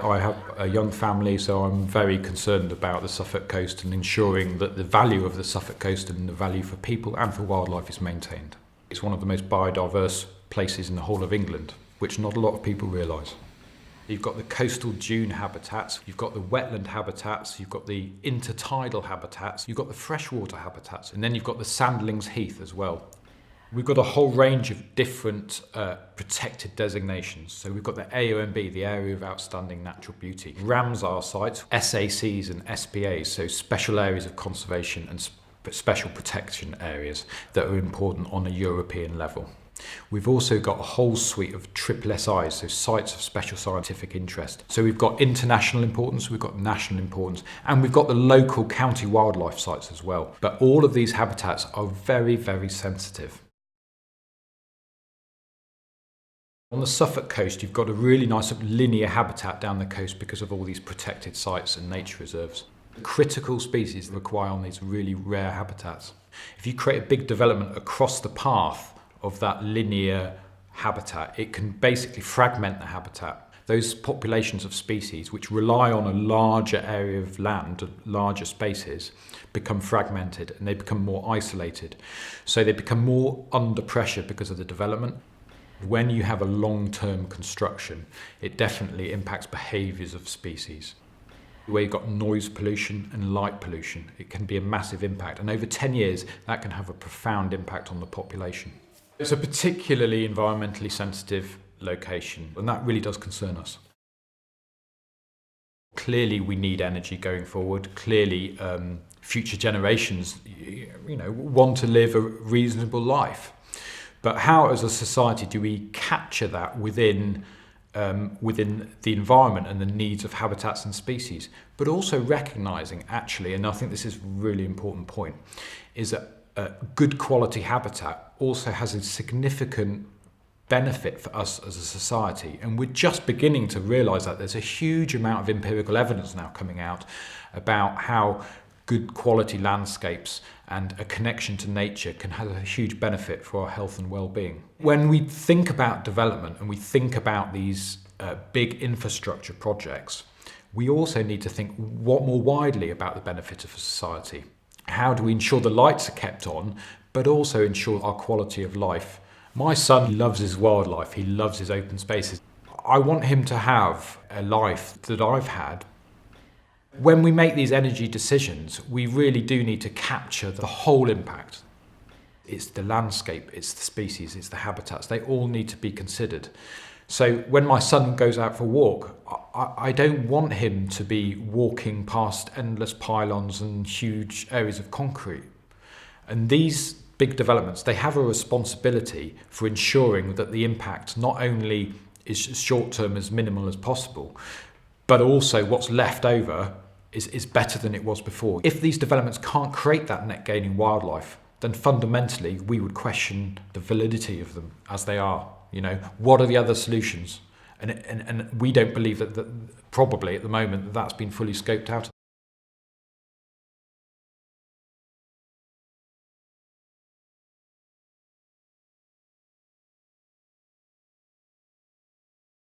I have a young family, so I'm very concerned about the Suffolk coast and ensuring that the value of the Suffolk coast and the value for people and for wildlife is maintained. It's one of the most biodiverse places in the whole of England, which not a lot of people realise. You've got the coastal dune habitats, you've got the wetland habitats, you've got the intertidal habitats, you've got the freshwater habitats, and then you've got the Sandlings Heath as well. We've got a whole range of different protected designations. So we've got the AONB, the Area of Outstanding Natural Beauty, Ramsar sites, SACs and SPAs, so special areas of conservation and special protection areas that are important on a European level. We've also got a whole suite of SSSIs, so sites of special scientific interest. So we've got international importance, we've got national importance, and we've got the local county wildlife sites as well. But all of these habitats are very, very sensitive. On the Suffolk coast, you've got a really nice linear habitat down the coast because of all these protected sites and nature reserves. Critical species require on these really rare habitats. If you create a big development across the path of that linear habitat, it can basically fragment the habitat. Those populations of species which rely on a larger area of land, larger spaces, become fragmented and they become more isolated. So they become more under pressure because of the development. When you have a long-term construction, it definitely impacts behaviours of species. Where you've got noise pollution and light pollution, it can be a massive impact. And over 10 years, that can have a profound impact on the population. It's a particularly environmentally sensitive location, and that really does concern us. Clearly, we need energy going forward. Clearly, future generations, want to live a reasonable life. But how, as a society, do we capture that within the environment and the needs of habitats and species? But also recognising, actually, and I think this is a really important point, is that good quality habitat also has a significant benefit for us as a society. And we're just beginning to realise that there's a huge amount of empirical evidence now coming out about how good quality landscapes and a connection to nature can have a huge benefit for our health and well-being. When we think about development and we think about these big infrastructure projects, we also need to think more widely about the benefit of society. How do we ensure the lights are kept on, but also ensure our quality of life? My son loves his wildlife, he loves his open spaces. I want him to have a life that I've had. When we make these energy decisions, we really do need to capture the whole impact. It's the landscape, it's the species, it's the habitats. They all need to be considered. So when my son goes out for a walk, I don't want him to be walking past endless pylons and huge areas of concrete. And these big developments, they have a responsibility for ensuring that the impact not only is short-term, as minimal as possible, but also what's left over is better than it was before. If these developments can't create that net gain in wildlife, then fundamentally we would question the validity of them as they are. What are the other solutions? And we don't believe that probably at the moment that's been fully scoped out.